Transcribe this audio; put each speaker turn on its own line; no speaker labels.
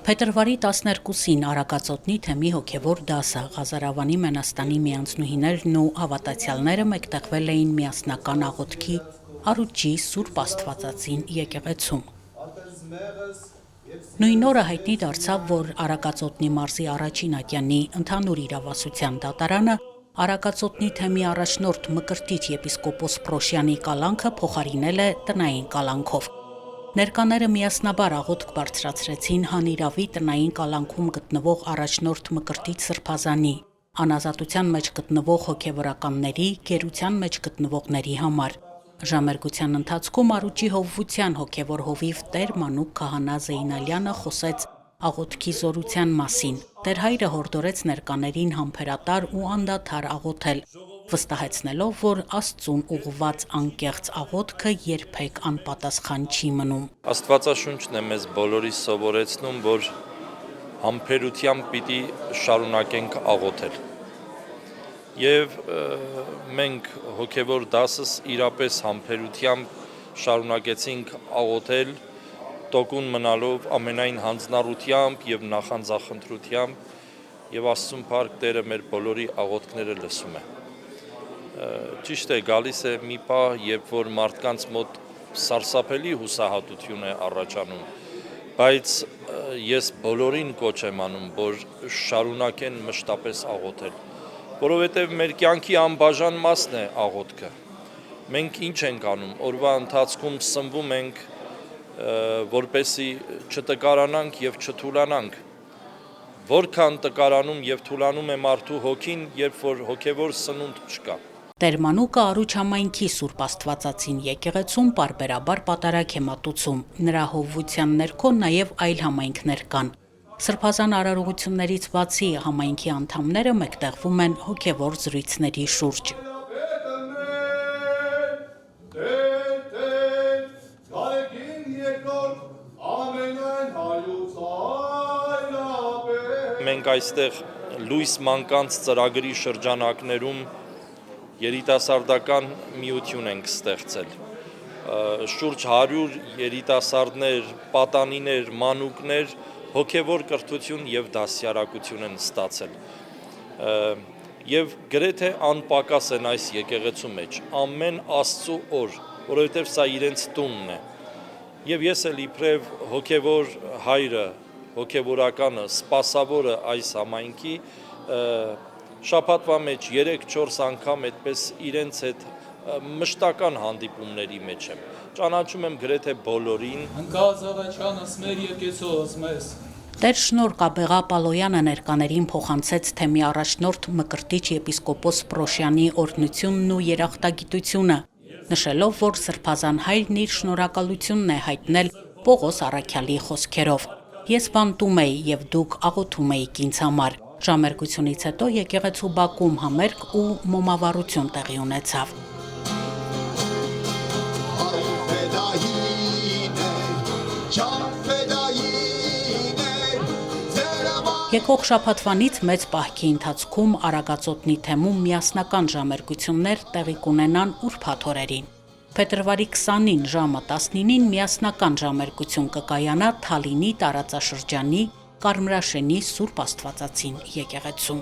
Փետրվարի 12-ին Արագածոտնի թեմի հոգևոր դասը Ղազարավանի Մենաստանի միանձնուհիներն ու հավատացյալները մեկտեղվել էին միասնական աղոթքի Արուջի Սուրբ Աստվածածին եկեղեցում։ Նույն օրը հայտնի դարձավ, որ Արագածոտնի մարզի առաջին ատյանի ընդհանուր իրավասության դատարանը Արագածոտնի թեմի առաջնորդ Մկրտիչ եպիսկոպոս Պրոշյանի կալանքը փոխարինել է տնային կալանքով։ Ներկաները միասնաբար աղոթք բարձրացրեցին հանիրավի տնային կալանքում գտնվող առաջնորդ Մկրտիչ Սրբազանի, անազատության մեջ գտնվող հոգևորականների, գերության մեջ գտնվողների համար։ Ժամերգության ընթացքում Արուջի հովվության հոգևոր հովիվ Տեր Մանուկ քահանա Զեյնալյանը խոսեց աղոթքի զորության մասին։ Տեր հայրը հորդորեց ներկաներին համբերատար ու անդադար աղոթել, վստահեցնելով, որ Աստծուն ուղղված անկեղծ աղոթքը երբեք անպատասխան չի մնում։
Աստվածաշունչն է մեզ բոլորիս սովորեցնում, որ համբերությամբ պիտի շարունակենք աղոթել։ Եվ մենք հոգևոր դասս իրապես համբերությամբ շարունակեցինք աղոթել, տոկուն մնալով ամենայն հանձնառությամբ եւ նախանձախնդրությամբ եւ Աստծուն փառք Տերը մեր բոլորի աղոթքները լսում է։ Ճիշտ է, գալիս է մի պահ, երբ որ մարդկանց մոտ սարսափելի հուսահատություն է առաջանում, բայց ես բոլորին կոչ եմ անում, որ շարունակեն մշտապես աղոթել, որովհետեւ մեր կյանքի անբաժան մասն է աղոթքը։ Մենք ինչ ենք անում, օրվա ընթացքում սնվում ենք, որպեսի չտկարանանք եւ չթուլանանք։ Որքան տկարանում եւ թուլանում է մարդու հոգին, երբ որ հոգեվոր սնունդ չկա։
Տեր Մանուկը Արուջ համայնքի Սուրբ Աստվածածին եկեղեցում պարբերաբար պատարագ է մատուցում, նրա հովվության ներքո նաև այլ համայնքներ կան։ Սրբազան արարողություններից բացի համայնքի անդամները մեկտեղվում են հոգևոր զրույցների շուրջ։
Մենք այստեղ լույս մանկանց ծրագրի շրջանակներում երիտասարդական միություն ենք ստեղծել։ Շուրջ 100 երիտասարդներ, պատանիներ, մանուկներ հոգևոր կրթություն եւ դասյարակություն են ստացել։ Եվ գրեթե անպակաս են այս եկեղեցու մեջ ամեն Աստծո օր, որովհետեւ սա իրենց տունն է։ Եվ ես էլ իբրև հոգևոր հայրը, հոգևորականը, սպասավորը այս համայնքի շաբաթվա մեջ 3-4 անգամ այդպես իրենց հետ մշտական հանդիպումների մեջ եմ։ Ճանաչում եմ գրեթե բոլորին։
Ընկած աղաչանս մեր եկեցոս մեզ։
Տեր Շնորհ Աբեղա Պալոյանը ներկաներին փոխանցեց թեմի առաջնորդ Մկրտիչ եպիսկոպոս Պրոշյանի օրհնությունն ու երախտագիտությունը, նշելով, որ Սրբազան հայրն իր շնորհակալությունն է հայտնել Պողոս առաքյալի խոսքերով. «Ես բանտում էի եւ դուք աղոթում էիք ինձ համար»։ Ժամերգությունից հետո եկեղեցու բակում համերգ ու մոմավառություն տեղի ունեցավ։ Եկող շաբաթվանից մեծ պահքի ընթացքում Արագածոտնի թեմում միասնական ժամերգություններ տեղի կունենան ուրբաթ օրերին։ Փետրվարի 20-ին ժամը 19-ին միասնական ժամերգություն կկայանա Թալինի տարածաշրջանի Կարմրաշենի Սուրբ Աստվածածին եկեղեցում։